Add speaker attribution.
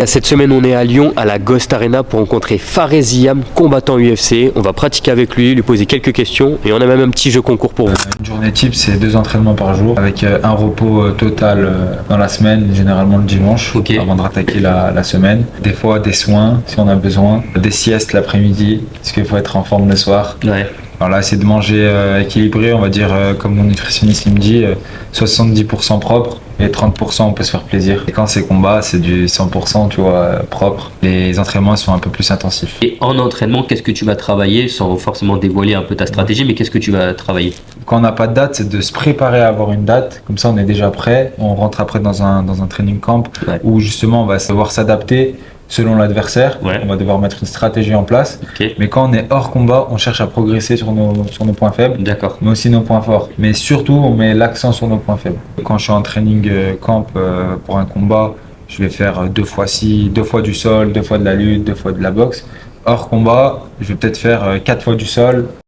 Speaker 1: Cette semaine, on est à Lyon, à la Ghost Arena, pour rencontrer Fares Ziam, combattant UFC. On va pratiquer avec lui, lui poser quelques questions et on a même un petit jeu concours pour vous.
Speaker 2: Une journée type, c'est 2 entraînements par jour avec un repos total dans la semaine, généralement le dimanche, avant de rattaquer la semaine. Des fois, des soins si on a besoin, des siestes l'après-midi, parce qu'il faut être en forme le soir.
Speaker 1: Ouais.
Speaker 2: Alors là, c'est de manger équilibré, on va dire, comme mon nutritionniste il me dit, 70% propre et 30% on peut se faire plaisir. Et quand c'est combat, c'est du 100%, tu vois, propre. Les entraînements sont un peu plus intensifs.
Speaker 1: Et en entraînement, qu'est-ce que tu vas travailler, sans forcément dévoiler un peu ta stratégie, mais qu'est-ce que tu vas travailler?
Speaker 2: Quand on n'a pas de date, c'est de se préparer à avoir une date. Comme ça, on est déjà prêt. On rentre après dans un training camp où justement on va devoir s'adapter selon l'adversaire. On va devoir mettre une stratégie en place. Mais quand on est hors combat, on cherche à progresser sur nos points faibles, mais aussi nos points forts. Mais surtout, on met l'accent sur nos points faibles. Quand je suis en training camp pour un combat, je vais faire 2 fois ci, 2 fois du sol, 2 fois de la lutte, 2 fois de la boxe. Hors combat, je vais peut-être faire 4 fois du sol,